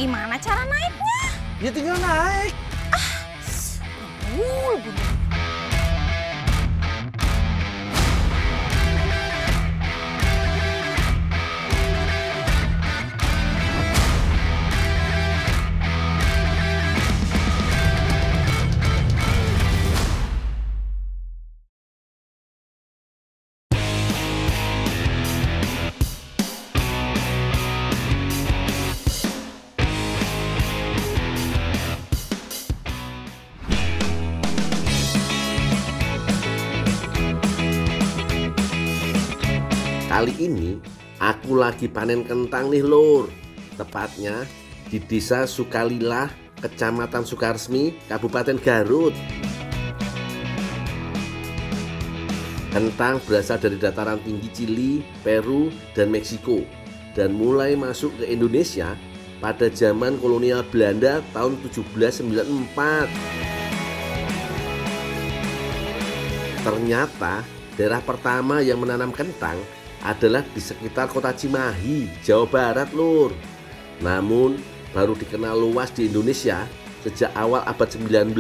gimana cara naiknya? Ya tinggal naik. Gundul. Kali ini aku lagi panen kentang nih lur. Tepatnya di Desa Sukalilah, Kecamatan Sukaresmi, Kabupaten Garut. Kentang berasal dari dataran tinggi Chili, Peru, dan Meksiko, dan mulai masuk ke Indonesia pada zaman kolonial Belanda tahun 1794. Ternyata daerah pertama yang menanam kentang adalah di sekitar kota Cimahi, Jawa Barat lur. Namun baru dikenal luas di Indonesia sejak awal abad 19.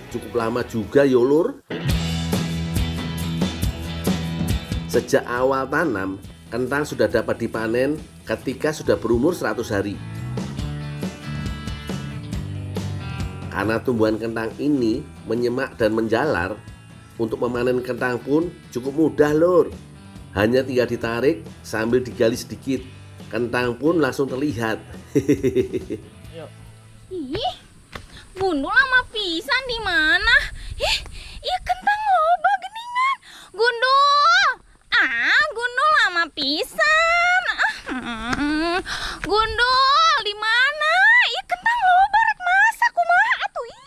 Cukup lama juga yo lur. Sejak awal tanam, kentang sudah dapat dipanen ketika sudah berumur 100 hari. Karena tumbuhan kentang ini menyemak dan menjalar, untuk memanen kentang pun cukup mudah lur. Hanya tinggal ditarik sambil digali sedikit, kentang pun langsung terlihat. Ih, Gundul sama pisan di mana? Iya kentang loba geningan. Gundul. Gundul sama pisan. Gundul di mana? Iya kentang loba rek masak kumaha atuh ih.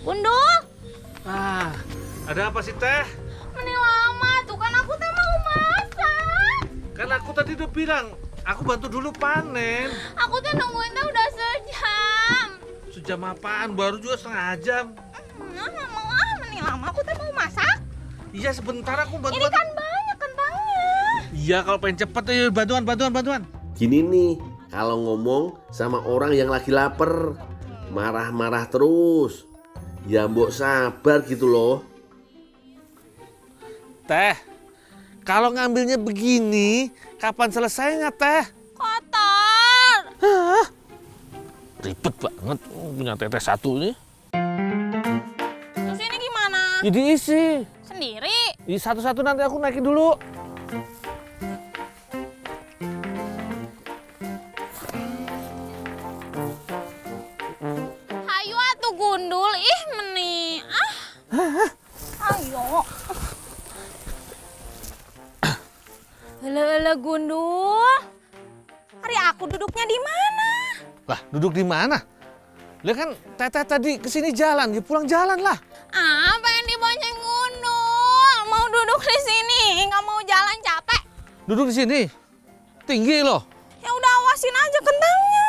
Gundul. Ada apa sih teh? Meni lama tuh kan aku teh mau masak. Kan aku tadi udah bilang, aku bantu dulu panen. Aku teh nungguin teh udah sejam. Sejam apaan? Baru juga setengah jam. Nggak mau meni lama aku teh mau masak. Iya sebentar aku bantu. Ini kan banyak kentangnya. Iya kalau pengen cepet ya bantuan. Gini nih, kalau ngomong sama orang yang lagi lapar, marah-marah terus, ya mbok sabar gitu loh. Teh, kalau ngambilnya begini, kapan selesainya teh? Kotor. Hah? Ribet banget punya teteh satu nih. Terus ini gimana? Ya diisi. Sendiri? Ini satu-satu nanti aku naikin dulu. Hayu atuh Gundul, ih meni. Ayo. Hele Gundul. Hari aku duduknya di mana? Lah, duduk di mana? Lah kan teteh tadi kesini jalan, ya pulang jalan lah. Pengen dibonceng Gundul. Mau duduk di sini, nggak mau jalan capek. Duduk di sini. Tinggi loh. Ya udah awasin aja kentangnya.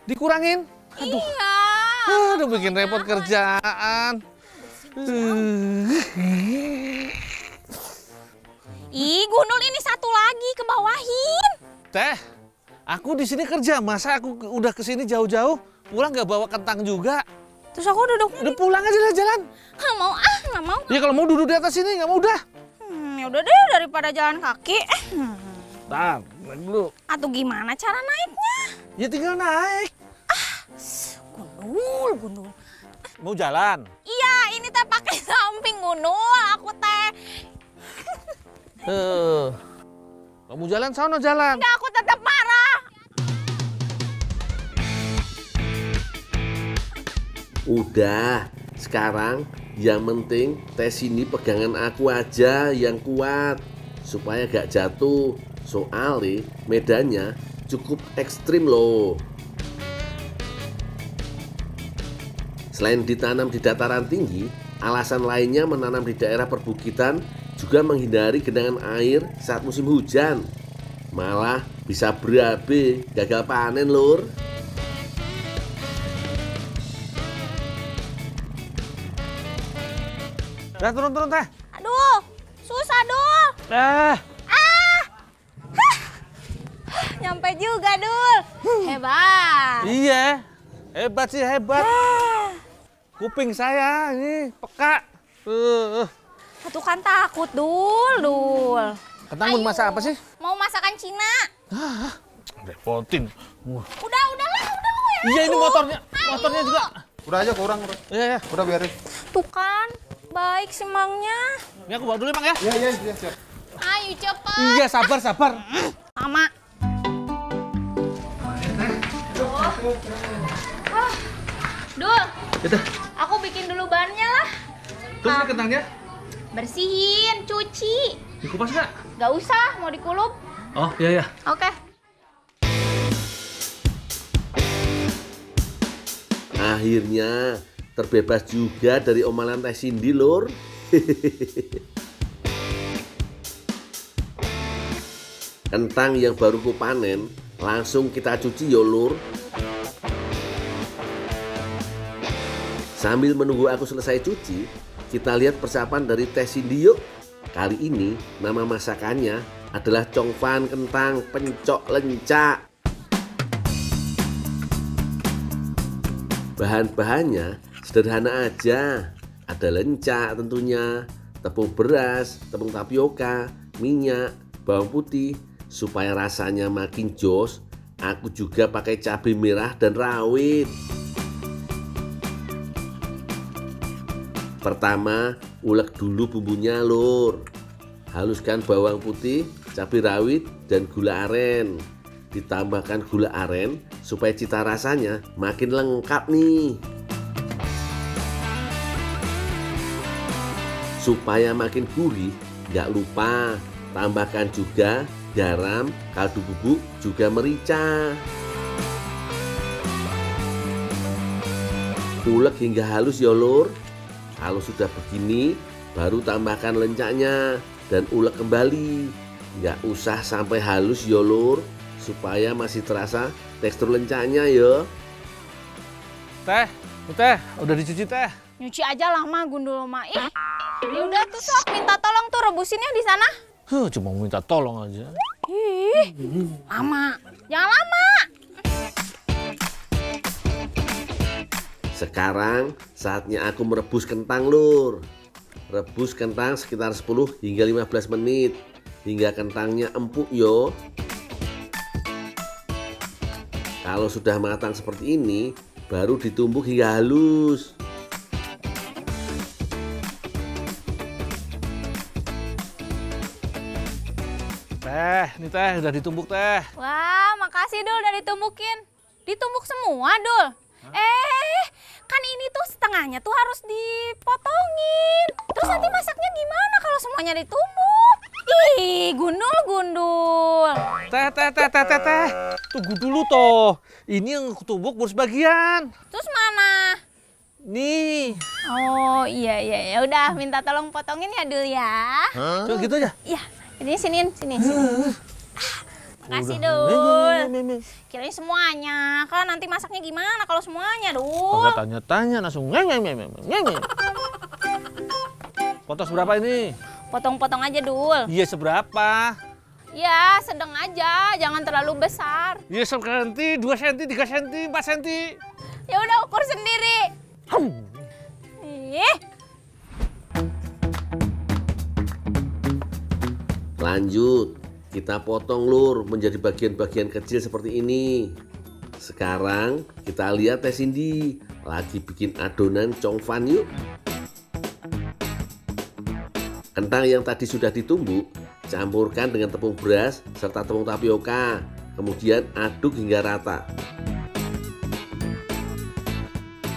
Dikurangin. Aduh. Iya. Aduh bikin repot kerjaan. Ih, Gundul ini satu lagi kebawahin. Teh, aku di sini kerja. Masa aku udah kesini jauh-jauh, pulang nggak bawa kentang juga? Terus aku duduknya Udah pulang aja lah jalan. nggak mau nggak mau. Ya kalau mau duduk di atas sini nggak mau udah. Ya udah deh daripada jalan kaki. Bentar, naik dulu. Atau gimana cara naiknya? Ya tinggal naik. Gundul. Mau jalan? Iya, ini teh pakai samping Gundul. Aku teh. Kamu jalan, sono jalan. Enggak, aku tetap marah. Udah, sekarang yang penting tes ini pegangan aku aja yang kuat supaya gak jatuh. Soalnya medannya cukup ekstrim loh. Selain ditanam di dataran tinggi, alasan lainnya menanam di daerah perbukitan juga menghindari genangan air saat musim hujan. Malah bisa berabe, gagal panen lur. Dah turun Teh. Aduh, susah Dul. Nyampe juga Dul. Hebat. Iya, hebat sih hebat. Kuping saya ini peka. Itu kan takut Dul. Kentang mau masak apa sih? Mau masakan Cina. Repotin. Udahlah ya. Iya ini motornya juga. Udah aja kurang. Iya. Udah biarin. Tuh kan, baik si Mangnya. Ini aku bawa dulu Mang ya. Iya, siap. Ayo cepet. Iya sabar. Mama. Dul, aku bikin dulu bannya lah. Terus ini kentangnya? Bersihin, cuci. Dikupas nggak? Gak usah, mau dikulup. Oh iya. Oke. Akhirnya terbebas juga dari omelan Teh Cindy, Lur. Kentang yang baru kupanen langsung kita cuci yo, Lur. Sambil menunggu aku selesai cuci, kita lihat persiapan dari Teh Cindy yuk. Kali ini nama masakannya adalah congfan kentang pencok lencak. Bahan-bahannya sederhana aja. Ada lencak tentunya, tepung beras, tepung tapioka, minyak, bawang putih. Supaya rasanya makin jos, aku juga pakai cabai merah dan rawit. Pertama, ulek dulu bumbunya, Lur. Haluskan bawang putih, cabai rawit, dan gula aren. Ditambahkan gula aren supaya cita rasanya makin lengkap nih. Supaya makin gurih, nggak lupa tambahkan juga garam, kaldu bubuk, juga merica. Ulek hingga halus ya, Lur. Kalau sudah begini, baru tambahkan lencaknya dan ulek kembali. Nggak usah sampai halus ya, Lur, supaya masih terasa tekstur lencaknya ya. Teh, udah dicuci Teh. Nyuci aja lah mah gundul mah. Ya udah tuh sok minta tolong tuh rebusinnya di sana. Cuma minta tolong aja. Lama. Jangan lama. Sekarang saatnya aku merebus kentang, Lur. Rebus kentang sekitar 10 hingga 15 menit hingga kentangnya empuk yo. Kalau sudah matang seperti ini, baru ditumbuk hingga halus. Ini Teh udah ditumbuk Teh. Wah, makasih Dul udah ditumbukin. Ditumbuk semua, Dul. Kan ini tuh setengahnya tuh harus dipotongin. Terus nanti masaknya gimana kalau semuanya ditumbuk? Ih, gundul. Teh. Tunggu dulu toh. Ini yang aku tumbuk baru sebagian. Terus mana? Nih. Oh, iya. Udah, minta tolong potongin ya, Dul ya. Coba gitu aja. Iya, ini sini. Makasih, Dul. Kirain semuanya. Kan nanti masaknya gimana kalau semuanya, Dul? Enggak tanya-tanya langsung Potong seberapa ini? Potong-potong aja, Dul. Iya seberapa? Ya, sedang aja. Jangan terlalu besar. Iya 1 cm, 2 cm, 3 cm, 4 cm. Ya udah ukur sendiri. Ih. Lanjut, kita potong, Lur, menjadi bagian-bagian kecil seperti ini. Sekarang kita lihat Teh Cindy lagi bikin adonan congfan yuk. Kentang yang tadi sudah ditumbuk, campurkan dengan tepung beras serta tepung tapioka. Kemudian aduk hingga rata.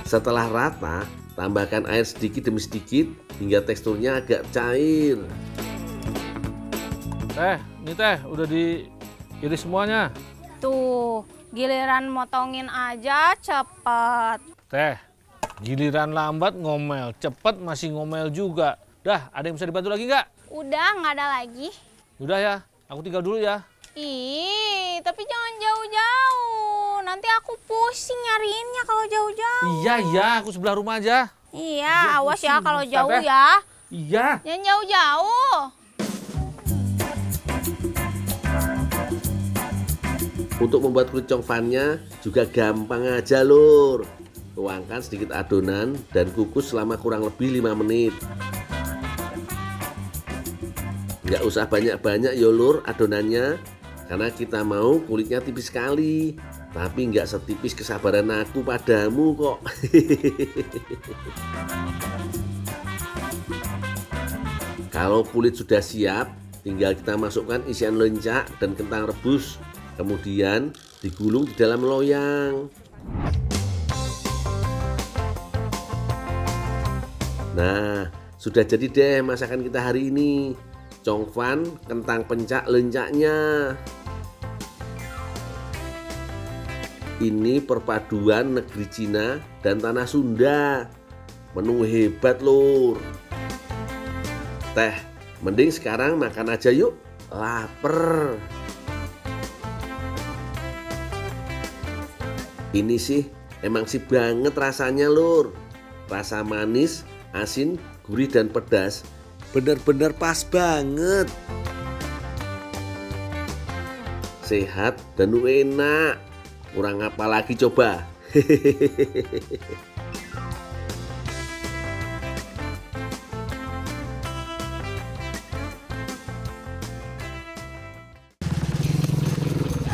Setelah rata, tambahkan air sedikit demi sedikit hingga teksturnya agak cair. Ini Teh udah diiris semuanya. Tuh, giliran motongin aja cepet. Teh, giliran lambat ngomel, cepet masih ngomel juga. Dah, ada yang bisa dibantu lagi nggak? Udah, nggak ada lagi. Udah ya, aku tinggal dulu ya. Ih, tapi jangan jauh-jauh. Nanti aku pusing nyariinnya kalau jauh-jauh. Iya, aku sebelah rumah aja. Iya, awas ya kalau pusing. jauh Teh. ya. Iya. Yang jauh-jauh. Untuk membuat kulit congfannya juga gampang aja lur. Tuangkan sedikit adonan dan kukus selama kurang lebih 5 menit. Nggak usah banyak-banyak ya lur adonannya, karena kita mau kulitnya tipis sekali. Tapi nggak setipis kesabaran aku padamu kok. Kalau kulit sudah siap, tinggal kita masukkan isian lencak dan kentang rebus. Kemudian digulung di dalam loyang. Nah, sudah jadi deh masakan kita hari ini. Congfan kentang pencak lencaknya. Ini perpaduan negeri Cina dan tanah Sunda. Menu hebat lur. Teh, mending sekarang makan aja yuk. Laper. Ini sih emang sih banget rasanya lur. Rasa manis, asin, gurih dan pedas bener-bener pas banget. Sehat dan enak. Kurang apa lagi coba.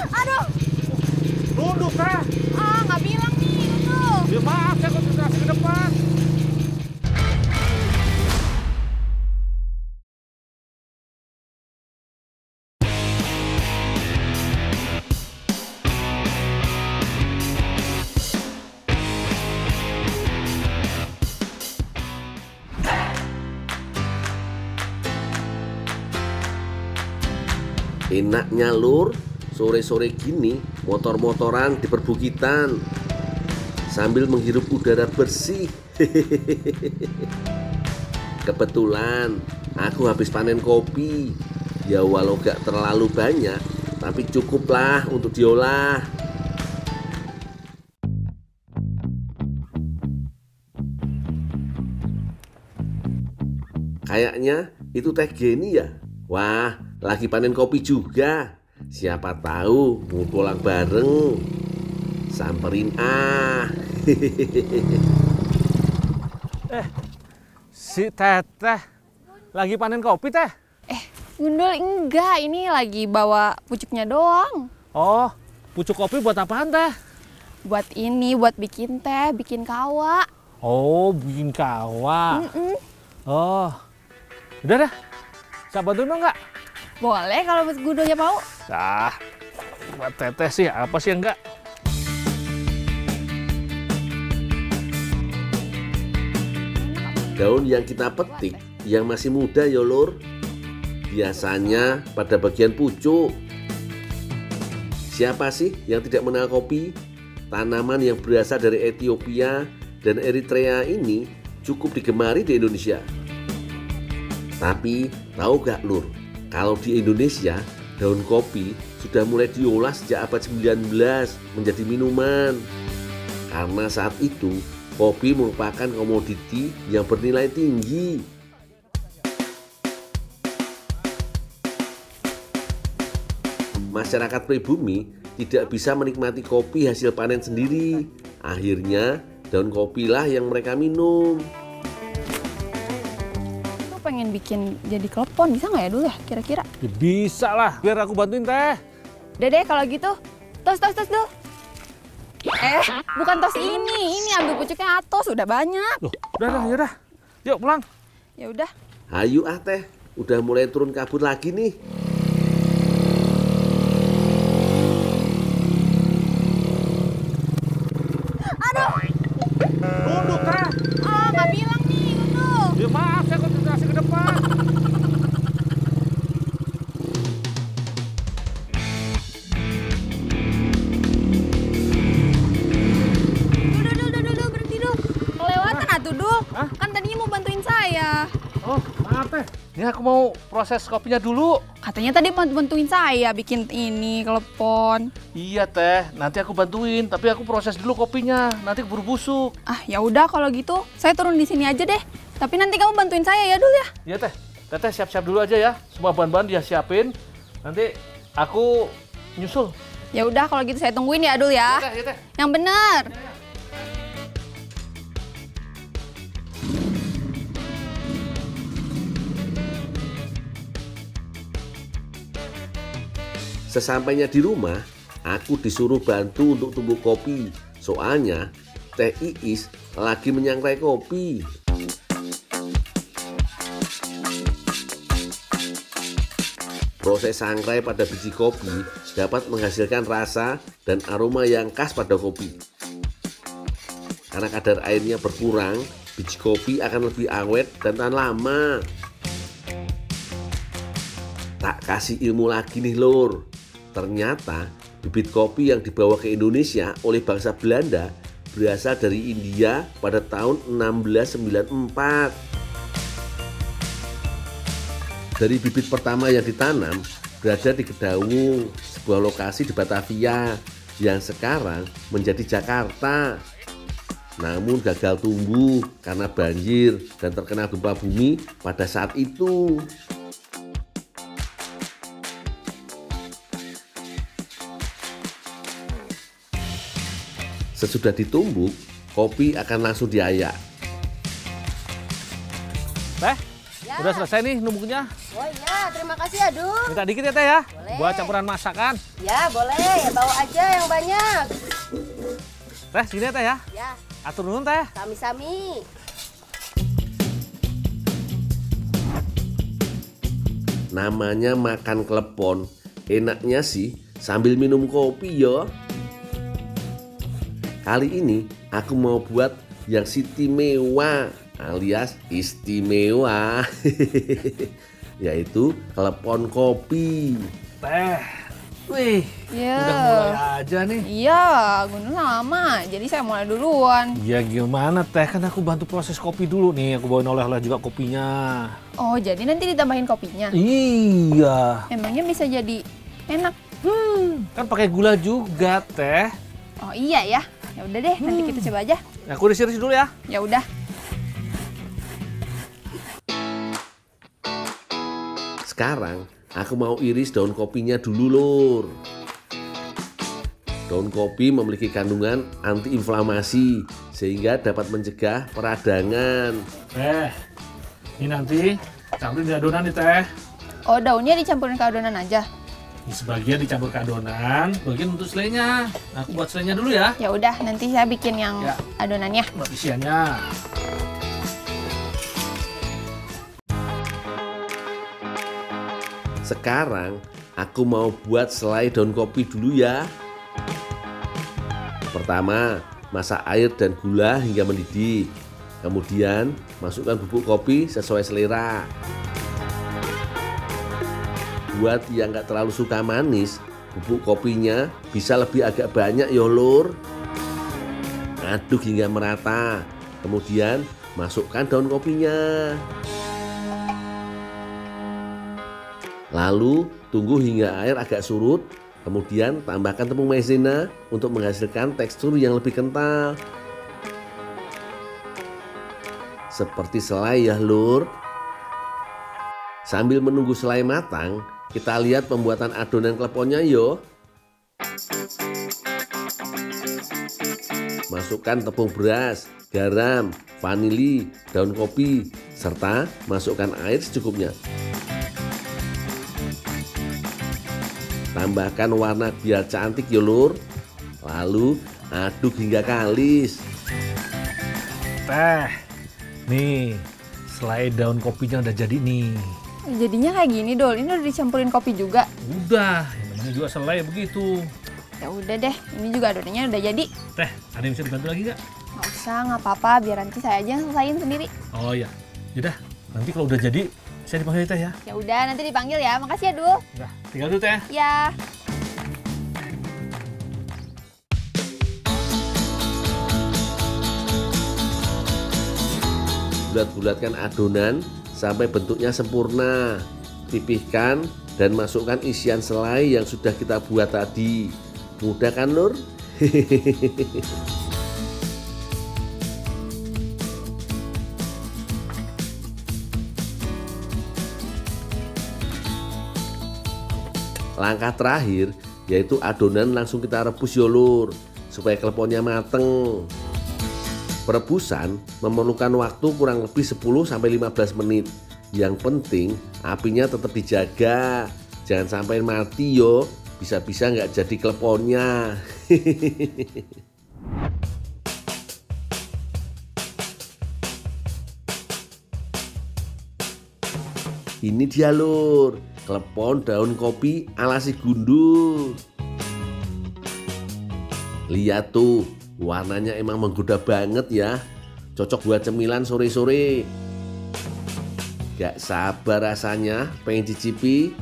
Aduh, Nunduk teh. nggak bilang nih itu. Ya maaf, saya konsentrasi ke depan. Enaknya lur, sore-sore gini motor-motoran di perbukitan sambil menghirup udara bersih. Kebetulan aku habis panen kopi. Ya walau gak terlalu banyak, tapi cukuplah untuk diolah. Kayaknya itu Teh Geni ya. Wah, lagi panen kopi juga. Siapa tahu mau pulang bareng. Samperin ah. Si Teteh lagi panen kopi teh. Gundul enggak, ini lagi bawa pucuknya doang. Oh, pucuk kopi buat apaan teh? Buat ini, buat bikin teh, bikin kawa. Oh, bikin kawa. Oh, udah dah. Saya bantuin dong nggak? Boleh kalau Mas Gundulnya mau. Nah, buat Teteh sih apa sih enggak? Daun yang kita petik yang masih muda ya lur. Biasanya pada bagian pucuk. Siapa sih yang tidak mengenal kopi? Tanaman yang berasal dari Ethiopia dan Eritrea ini cukup digemari di Indonesia. Tapi tahu gak lur, kalau di Indonesia daun kopi sudah mulai diolah sejak abad 19 menjadi minuman. Karena saat itu kopi merupakan komoditi yang bernilai tinggi. Masyarakat pribumi tidak bisa menikmati kopi hasil panen sendiri. Akhirnya daun kopilah yang mereka minum. Aku pengen bikin jadi klepon, bisa nggak ya dulu ya kira-kira? Ya, bisa lah, biar aku bantuin teh. Udah deh kalau gitu, tos dulu. Bukan tos ini ambil pucuknya atos, udah banyak. Loh, udah dah, yaudah. Yuk pulang. Ya udah. Hayu ah Teh, udah mulai turun kabut lagi nih. Nunduk teh. Nggak bilang nih, Gundul. Ya maaf, saya konsentrasi ke depan. Dul, berhenti dulu. Kelewatan atuh, Dul. Hah? Kan tadinya mau bantuin saya. Oh, maaf teh. Ini aku mau proses kopinya dulu. Katanya tadi mau bantuin saya bikin ini klepon. Iya teh, nanti aku bantuin. Tapi aku proses dulu kopinya, nanti keburu busuk. Ah, ya udah kalau gitu, saya turun di sini aja deh. Tapi nanti kamu bantuin saya ya, Dul ya? Iya teh. Teteh siap-siap dulu aja ya. Semua bahan-bahan dia siapin. Nanti aku nyusul. Ya udah kalau gitu saya tungguin ya, Dul ya. Iya teh. Yang bener. Sesampainya di rumah, aku disuruh bantu untuk tumbuk kopi. Soalnya Teh Iis lagi menyangrai kopi. Proses sangrai pada biji kopi dapat menghasilkan rasa dan aroma yang khas pada kopi. Karena kadar airnya berkurang, biji kopi akan lebih awet dan tahan lama. Tak kasih ilmu lagi nih lur. Ternyata bibit kopi yang dibawa ke Indonesia oleh bangsa Belanda berasal dari India pada tahun 1694. Dari bibit pertama yang ditanam berada di Kedawung, sebuah lokasi di Batavia yang sekarang menjadi Jakarta. Namun gagal tumbuh karena banjir dan terkena gempa bumi pada saat itu. Sesudah ditumbuk, kopi akan langsung diayak. Teh, Ya. udah selesai nih numbuknya. Oh iya, terima kasih ya, Dul. Minta dikit ya teh ya. Boleh. Buat campuran masakan. Ya, boleh. Ya, bawa aja yang banyak. Teh, sini ya teh ya. Ya, Atur nuhun teh. sami-sami. Namanya makan klepon, enaknya sih sambil minum kopi ya. Kali ini aku mau buat yang istimewa alias istimewa, yaitu klepon kopi. Teh, wih, Ya. udah mulai aja nih. Iya, Gundul lama. Jadi saya mulai duluan. Ya gimana teh, kan aku bantu proses kopi dulu nih. Aku bawain oleh-oleh juga kopinya. Oh, jadi nanti ditambahin kopinya. Iya. Emangnya bisa jadi enak. Kan pakai gula juga teh. Oh iya ya. Ya udah deh, nanti kita coba aja. Aku iris-iris dulu ya. Ya udah. Sekarang aku mau iris daun kopinya dulu lur. Daun kopi memiliki kandungan antiinflamasi sehingga dapat mencegah peradangan. Teh, ini nanti campurin di adonan nih teh. Oh, daunnya dicampurin ke adonan aja. Ini sebagian dicampur ke adonan, bagian untuk selainya. Nah, aku buat selainya dulu ya. Ya udah, nanti saya bikin yang Ya. adonannya. Buat isiannya. Sekarang aku mau buat selai daun kopi dulu ya. Pertama, masak air dan gula hingga mendidih. Kemudian, masukkan bubuk kopi sesuai selera. Buat yang nggak terlalu suka manis, bubuk kopinya bisa lebih agak banyak ya lur. Aduk hingga merata. Kemudian, masukkan daun kopinya. Lalu tunggu hingga air agak surut, kemudian tambahkan tepung maizena untuk menghasilkan tekstur yang lebih kental. Seperti selai ya lur. Sambil menunggu selai matang, kita lihat pembuatan adonan kleponnya yo. Masukkan tepung beras, garam, vanili, daun kopi, serta masukkan air secukupnya. Tambahkan warna biar cantik ya lur. Lalu aduk hingga kalis. Teh, nih selai daun kopinya udah jadi nih. Jadinya kayak gini, Dol. Ini udah dicampurin kopi juga. Udah, yang namanya juga selai begitu. Ya udah deh, ini juga adonannya udah jadi. Teh, ada yang bisa dibantu lagi nggak? Nggak usah, nggak apa-apa. Biar nanti saya aja yang selesain sendiri. Oh ya, yaudah. Nanti kalau udah jadi, saya dipanggil teh ya. Ya udah, nanti dipanggil ya. Makasih ya, Dul. Udah, tinggal dulu teh. Ya. Bulat-bulatkan adonan sampai bentuknya sempurna. Pipihkan dan masukkan isian selai yang sudah kita buat tadi. Mudah kan lur? Langkah terakhir yaitu adonan langsung kita rebus ya lur, supaya kleponnya mateng. Perebusan memerlukan waktu kurang lebih 10-15 menit. Yang penting apinya tetap dijaga, jangan sampai mati yo, bisa-bisa nggak jadi kleponnya. Ini dia lur, klepon daun kopi ala si gundul. Lihat tuh, warnanya emang menggoda banget ya. Cocok buat cemilan sore-sore. Gak sabar rasanya, pengen cicipi.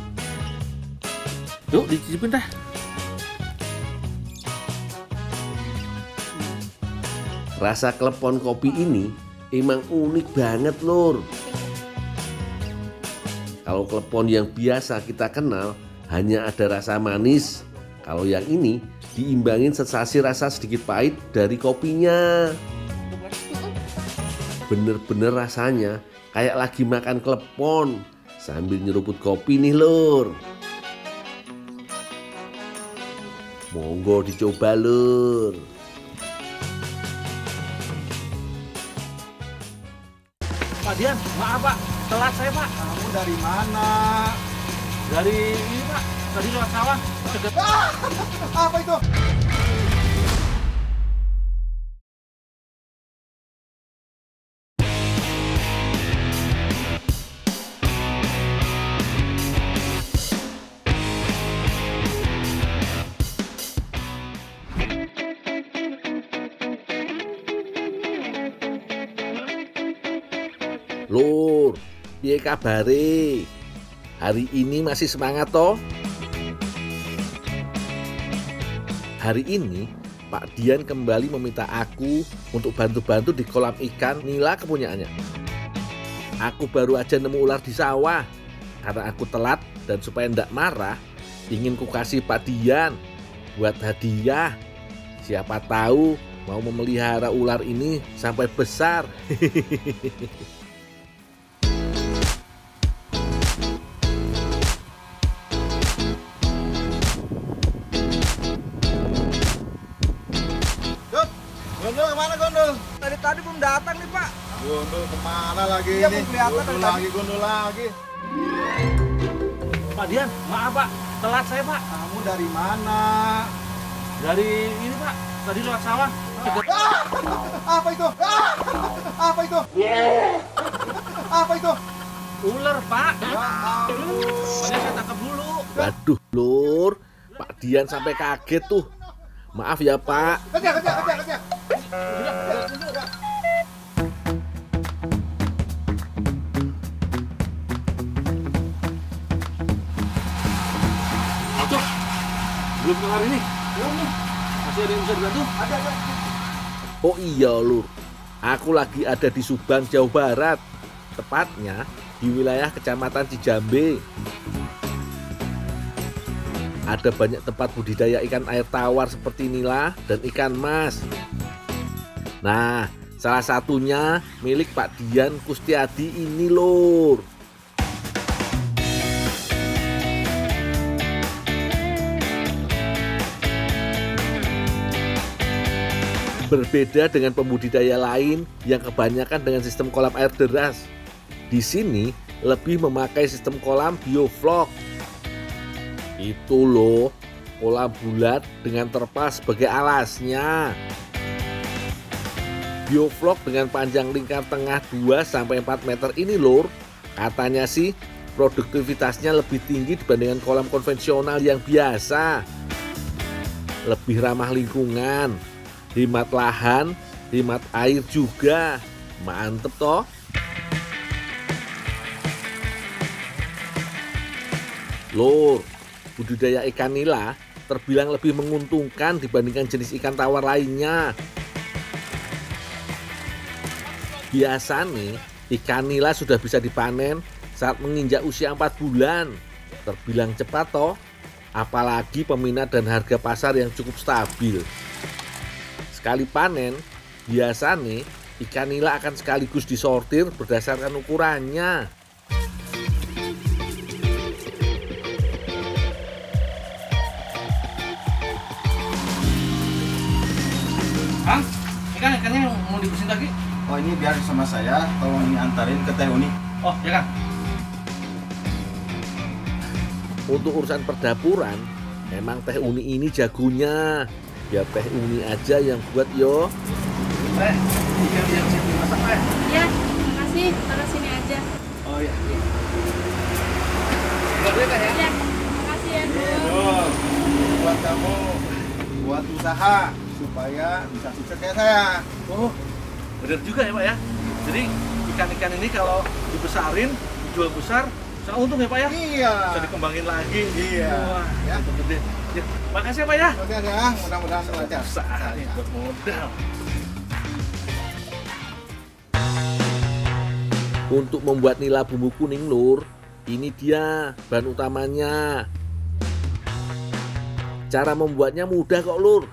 Yuk dicicipin dah. Rasa klepon kopi ini emang unik banget lur. Kalau klepon yang biasa kita kenal hanya ada rasa manis. Kalau yang ini diimbangin sensasi rasa sedikit pahit dari kopinya. Bener-bener rasanya kayak lagi makan klepon sambil nyeruput kopi nih lur. Monggo dicoba lur. Pak Dian, maaf Pak, telat saya Pak. Kamu dari mana? Dari ini Pak, tadi lewat sawah. Deket. Apa itu? Lur, piye kabare? Hari ini masih semangat toh? Hari ini Pak Dian kembali meminta aku untuk bantu-bantu di kolam ikan nila kepunyaannya. Aku baru aja nemu ular di sawah. Karena aku telat dan supaya ndak marah, ingin ku kasih Pak Dian buat hadiah. Siapa tahu mau memelihara ular ini sampai besar. Gondol kemana Gondol? Dari tadi belum datang nih Pak. Gondol kemana lagi Iya, ini? belum kelihatan Gondol dari lagi, Gondol lagi. Pak Dian, maaf Pak, telat saya Pak. Kamu dari mana? Dari ini Pak, tadi lewat sawah. Deket. Apa itu? Apa itu? Apa itu? Ular Pak. Ya ampun. Makanya saya tangkap dulu. Waduh lur, Pak Dian sampai kaget tuh. Maaf ya Pak. Kejar. Masuk. Belum kelar ini. Masih ada yang bisa dibantu? Ada. Oh iya lur, aku lagi ada di Subang, Jawa Barat. Tepatnya di wilayah Kecamatan Cijambe. Ada banyak tempat budidaya ikan air tawar seperti nila dan ikan mas. Nah, salah satunya milik Pak Dian Kustiadi ini lur. Berbeda dengan pembudidaya lain yang kebanyakan dengan sistem kolam air deras. Di sini lebih memakai sistem kolam bioflok. Itu loh, kolam bulat dengan terpal sebagai alasnya. Bioflok dengan panjang lingkar tengah 2-4 meter ini lur, katanya sih produktivitasnya lebih tinggi dibandingkan kolam konvensional yang biasa. Lebih ramah lingkungan, hemat lahan, hemat air juga. Mantep toh. Lur, budidaya ikan nila terbilang lebih menguntungkan dibandingkan jenis ikan tawar lainnya. Biasanya ikan nila sudah bisa dipanen saat menginjak usia 4 bulan. Terbilang cepat toh, apalagi peminat dan harga pasar yang cukup stabil. Sekali panen, biasanya ikan nila akan sekaligus disortir berdasarkan ukurannya. ini biar sama saya, tolong ini antarin ke Teh Uni. Oh, ya Kang. Untuk urusan perdapuran, emang Teh Uni ini jagonya. Biar Teh Uni aja yang buat yo. Teh, ikan yang siap dimasak, Teh. Ya, makasih. Taruh sini aja. Oh iya. Enggak boleh, Teh ya? Ya, makasih ya, Dul. Dul, buat kamu, buat usaha supaya bisa sukses kayak saya. Oh, benar juga ya Pak ya. Jadi ikan-ikan ini kalau dibesarin, dijual besar, bisa untung ya Pak ya? Iya. Bisa dikembangin lagi. Iya. Wah, Ya. itu gede. Ya, makasih ya Pak ya. Oke ya, mudah-mudahan lancar. Usaha nih buat modal. Untuk membuat nila bumbu kuning, Lur, ini dia bahan utamanya. Cara membuatnya mudah kok, Lur.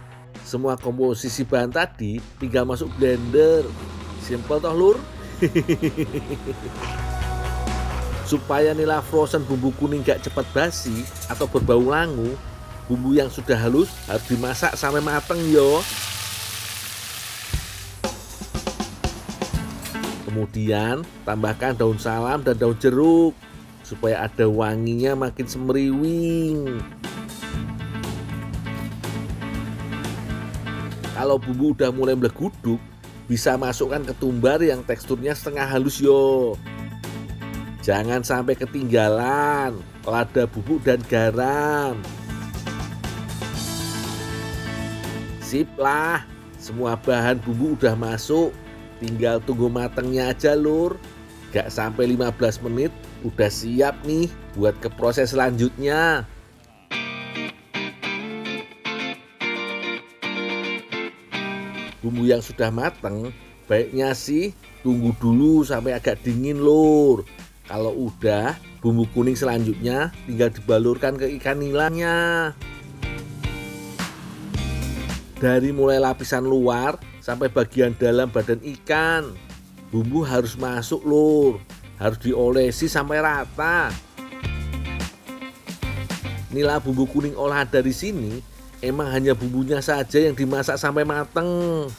Semua komposisi bahan tadi tinggal masuk blender. Simple toh, Lur. Supaya nila frozen bumbu kuning gak cepat basi atau berbau langu, bumbu yang sudah halus harus dimasak sampai mateng yo. Kemudian tambahkan daun salam dan daun jeruk supaya ada wanginya makin semeriwing. Kalau bumbu udah mulai meleguduk, bisa masukkan ketumbar yang teksturnya setengah halus yo. Jangan sampai ketinggalan lada bubuk dan garam. Sip lah, semua bahan bumbu udah masuk. Tinggal tunggu matangnya aja, Lur. Gak sampai 15 menit udah siap nih buat ke proses selanjutnya. Bumbu yang sudah matang baiknya sih tunggu dulu sampai agak dingin, Lur. Kalau udah, bumbu kuning selanjutnya tinggal dibalurkan ke ikan nilanya. Dari mulai lapisan luar sampai bagian dalam badan ikan, bumbu harus masuk, Lur. Harus diolesi sampai rata. Nila bumbu kuning olahan dari sini emang hanya bumbunya saja yang dimasak sampai mateng.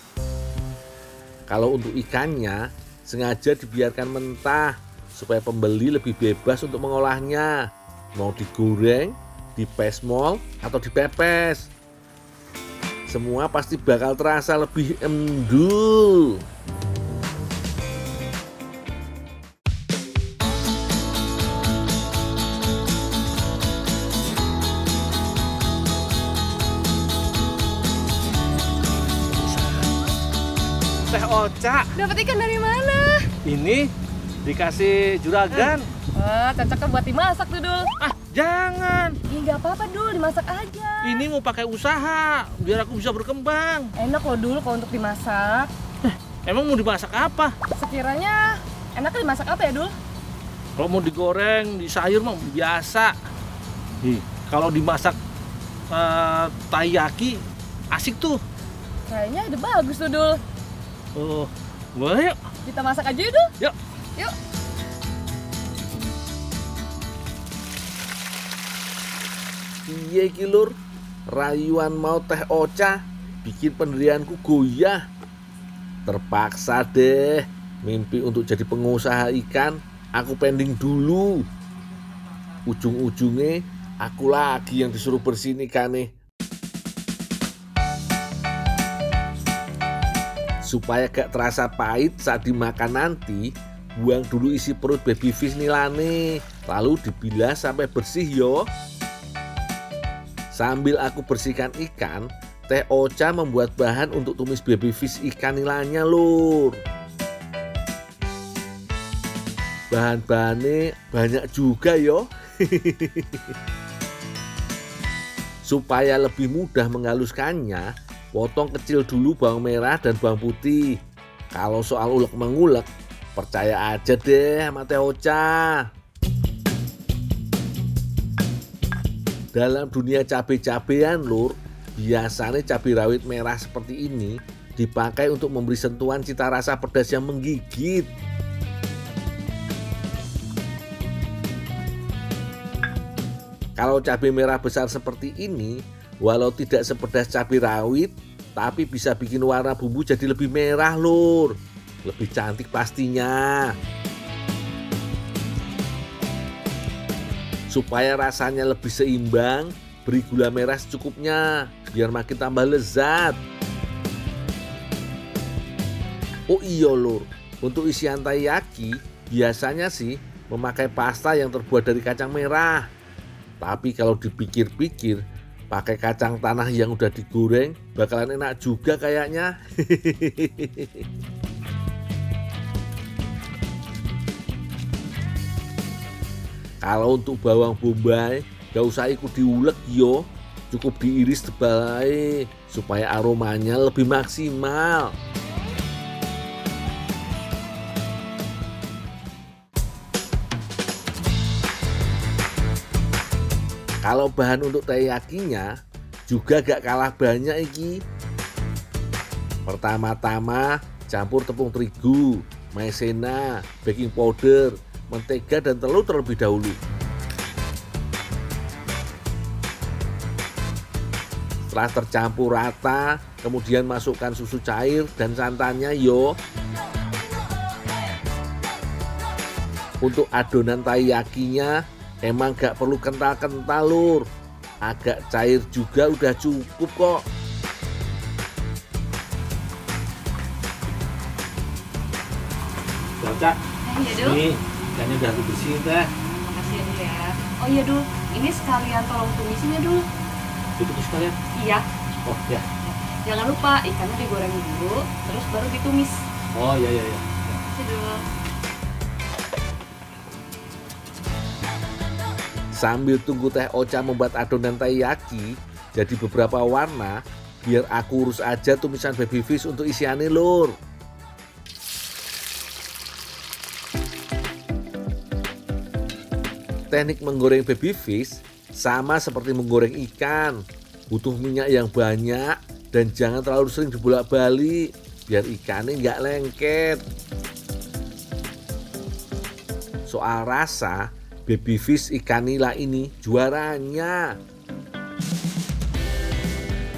Kalau untuk ikannya sengaja dibiarkan mentah supaya pembeli lebih bebas untuk mengolahnya. Mau digoreng, dipesmol atau dipepes. Semua pasti bakal terasa lebih endul. Teh Oca, Dapat ikan dari mana? ini dikasih juragan. Wah, cocoknya buat dimasak tuh, Dul. Ah, jangan. Ih, nggak apa-apa, Dul. Dimasak aja. Ini mau pakai usaha biar aku bisa berkembang. Enak loh, Dul, kalau untuk dimasak. Emang mau dimasak apa? Sekiranya enaknya dimasak apa ya, Dul? Kalau mau digoreng, di sayur mah biasa. Nih, kalau dimasak taiyaki asik tuh. Kayaknya ada bagus tuh, Dul. Oh, boleh yuk. Kita masak aja ya, Dul. Yuk. Yuk. Iya iki, Lur, rayuan mau Teh Oca bikin pendirianku goyah. Terpaksa deh, mimpi untuk jadi pengusaha ikan aku pending dulu. Ujung-ujungnya aku lagi yang disuruh bersihin ikannya. Supaya gak terasa pahit saat dimakan nanti, buang dulu isi perut baby fish nilane, lalu dibilas sampai bersih yo. Sambil aku bersihkan ikan, Teh Oca membuat bahan untuk tumis baby fish ikan nilanya, Lur. Bahan-bahannya banyak juga yo. Supaya lebih mudah menghaluskannya, potong kecil dulu bawang merah dan bawang putih. Kalau soal ulek mengulek, percaya aja deh sama Teh Oca. Dalam dunia cabai-cabean, Lur, biasanya cabai rawit merah seperti ini dipakai untuk memberi sentuhan cita rasa pedas yang menggigit. Kalau cabai merah besar seperti ini, walau tidak sepedas cabai rawit, tapi bisa bikin warna bumbu jadi lebih merah, Lur. lebih cantik pastinya. Supaya rasanya lebih seimbang, beri gula merah secukupnya biar makin tambah lezat. Oh iya lur, untuk isian taiyaki biasanya sih memakai pasta yang terbuat dari kacang merah. Tapi kalau dipikir-pikir, pakai kacang tanah yang udah digoreng bakalan enak juga kayaknya. Kalau untuk bawang bombay, gak usah ikut diulek yo, cukup diiris tebal aja supaya aromanya lebih maksimal. Kalau bahan untuk taiyakinya juga gak kalah banyak iki. Pertama-tama campur tepung terigu, maizena, baking powder, mentega dan telur terlebih dahulu. Setelah tercampur rata, kemudian masukkan susu cair dan santannya yo. Untuk adonan taiyakinya emang gak perlu kental-kental lur, agak cair juga udah cukup kok. Cak, Iya Dul. ini ikannya udah aku bersihin teh. Makasih ya Dul ya. Oh iya Dul, ini sekalian tolong tumisin ya Dul. Ditumis sekalian. Iya. Oh ya. Jangan lupa ikannya digoreng dulu, terus baru ditumis. Oh iya. Makasih Dul. Sambil tunggu Teh Ocha membuat adonan taiyaki jadi beberapa warna, biar aku urus aja tumisan baby fish untuk isiannya lur. Teknik menggoreng baby fish sama seperti menggoreng ikan, butuh minyak yang banyak dan jangan terlalu sering dibolak-balik biar ikannya nggak lengket. Soal rasa, baby fish ikan nila ini juaranya.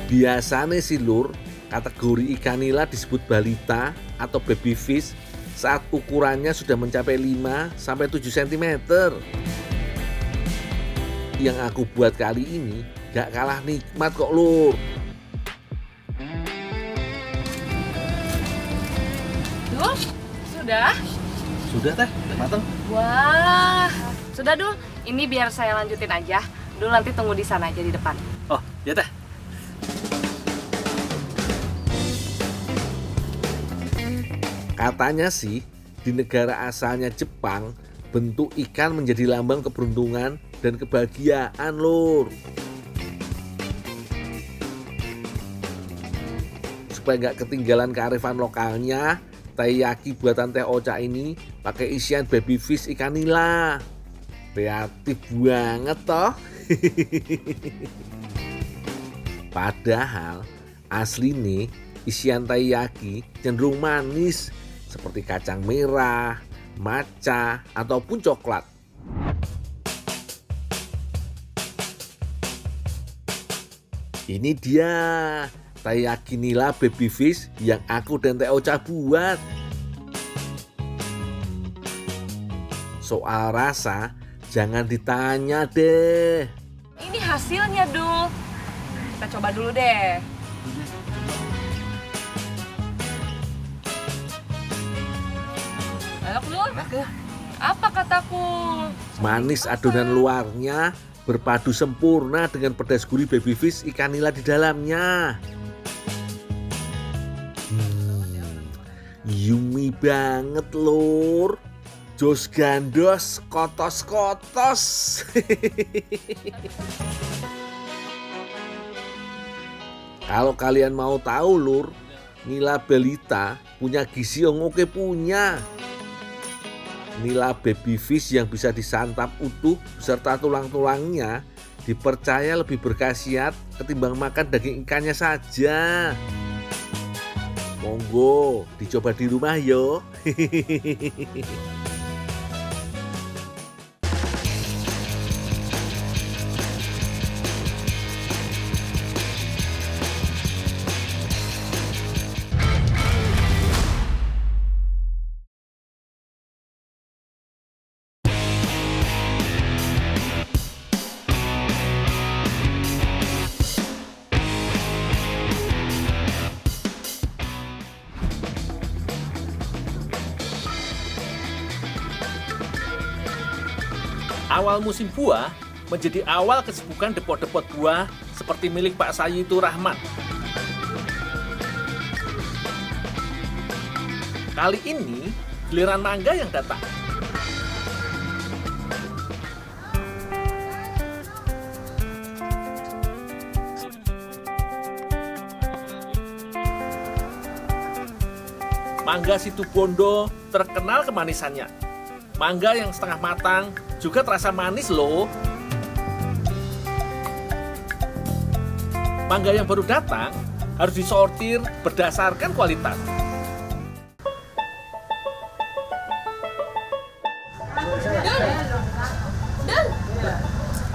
Biasanya sih lur, kategori ikan nila disebut balita atau baby fish saat ukurannya sudah mencapai 5-7 cm. Yang aku buat kali ini gak kalah nikmat kok lur. Dul, sudah? Sudah teh, udah mateng. Wah, sudah Dul. Ini biar saya lanjutin aja. Dul nanti tunggu di sana aja di depan. Oh ya teh. Katanya sih di negara asalnya Jepang, bentuk ikan menjadi lambang keberuntungan dan kebahagiaan lur. Supaya nggak ketinggalan kearifan lokalnya, taiyaki buatan Teh Ocha ini pakai isian baby fish ikan nila. Kreatif banget toh. Padahal asli nih isian taiyaki cenderung manis seperti kacang merah, matcha ataupun coklat. Ini dia taiyaki nila baby fish yang aku dan Teh Ocha buat. Soal rasa jangan ditanya deh. Ini hasilnya Dul. Kita coba dulu deh. Enak Dul? Apa kataku? Manis adonan luarnya berpadu sempurna dengan pedas gurih baby fish ikan nila di dalamnya. Yummy banget lur. Jos gandos kotos-kotos. Kalau kalian mau tahu lur, nila balita punya gizi yang oke punya. Nila baby fish yang bisa disantap utuh beserta tulang-tulangnya dipercaya lebih berkhasiat ketimbang makan daging ikannya saja. Monggo dicoba di rumah yo. Awal musim buah menjadi awal kesibukan depot-depot buah seperti milik Pak Sayyidur Rahman. Kali ini giliran mangga yang datang. Mangga Situbondo terkenal kemanisannya. Mangga yang setengah matang juga terasa manis loh. Mangga yang baru datang harus disortir berdasarkan kualitas.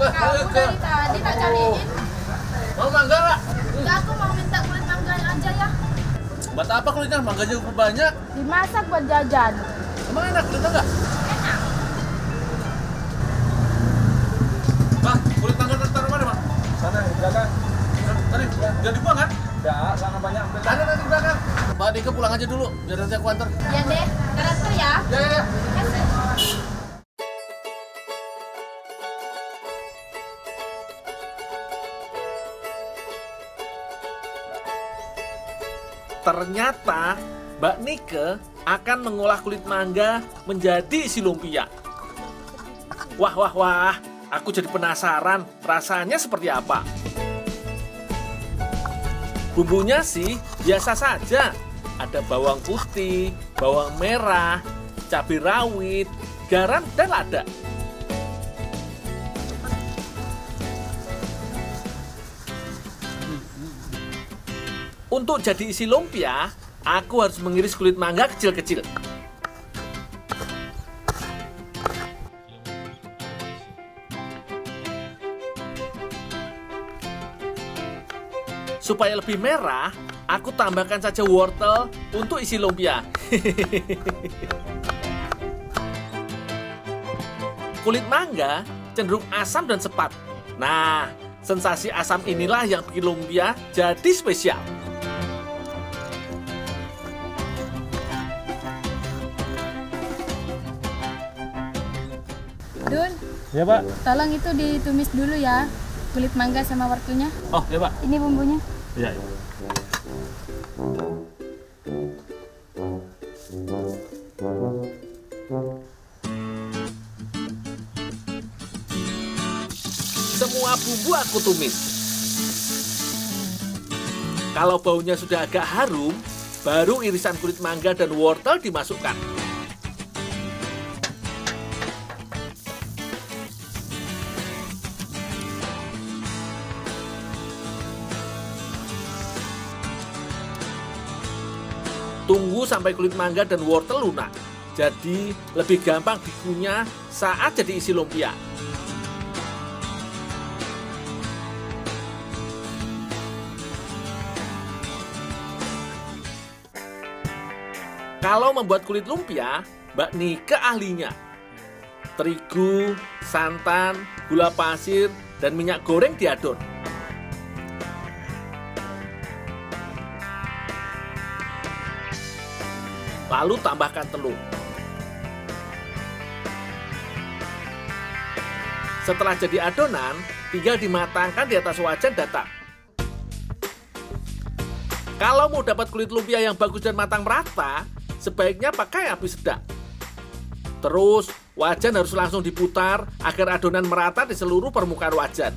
Kamu dari tadi tak cariin. Mau mangga nggak? Enggak, aku mau minta kulit mangganya aja ya. Buat apa kulitnya? Mangganya cukup banyak. Dimasak buat jajan. Emang enak kulitnya nggak? Bang, kulit mangga taruh mana, Bang? Sana di belakang. Tadi, jangan dibuang kan? Enggak, sana banyak ambil. Ada nanti di belakang. Mbak Dika pulang aja dulu, biar nanti aku antar. Ya deh, transfer ya. Ya. Ternyata Mbak Nike akan mengolah kulit mangga menjadi isi lumpia. Wah, aku jadi penasaran rasanya seperti apa. Bumbunya sih biasa saja. Ada bawang putih, bawang merah, cabai rawit, garam, dan lada. Untuk jadi isi lumpia, aku harus mengiris kulit mangga kecil-kecil. Supaya lebih merah, aku tambahkan saja wortel untuk isi lumpia. Kulit mangga cenderung asam dan sepat. Nah, sensasi asam inilah yang bikin lumpia jadi spesial. Dul, Ya, Pak. tolong itu ditumis dulu ya, kulit mangga sama wortelnya. Oh, ya, Pak. Ini bumbunya. Ya. Semua bumbu aku tumis. Kalau baunya sudah agak harum, baru irisan kulit mangga dan wortel dimasukkan. Tunggu sampai kulit mangga dan wortel lunak. Jadi lebih gampang dikunyah saat jadi isi lumpia. Kalau membuat kulit lumpia, Mbak Nike ahlinya. Terigu, santan, gula pasir, dan minyak goreng diadon. Lalu tambahkan telur. Setelah jadi adonan, tinggal dimatangkan di atas wajan datar. Kalau mau dapat kulit lumpia yang bagus dan matang merata, sebaiknya pakai api sedang. Terus, wajan harus langsung diputar agar adonan merata di seluruh permukaan wajan.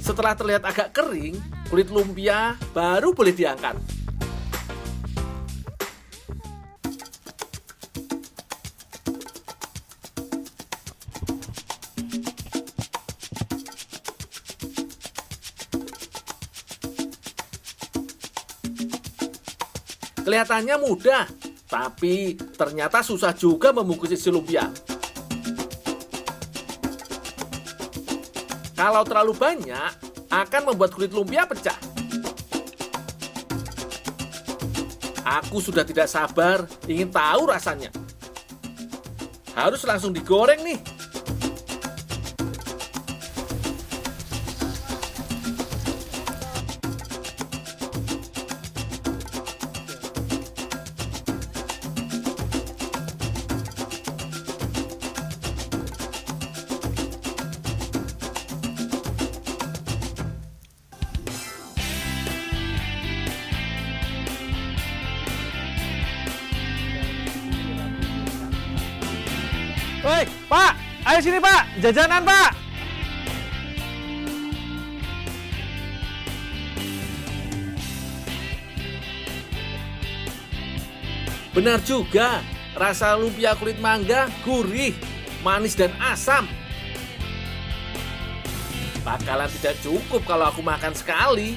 Setelah terlihat agak kering, kulit lumpia baru boleh diangkat. Kelihatannya mudah, tapi ternyata susah juga membungkus isi lumpia. Kalau terlalu banyak, akan membuat kulit lumpia pecah. Aku sudah tidak sabar, ingin tahu rasanya. Harus langsung digoreng nih. Woi, Pak, ayo sini Pak, jajanan Pak. Benar juga, rasa lumpia kulit mangga gurih, manis dan asam. Bakalan tidak cukup kalau aku makan sekali.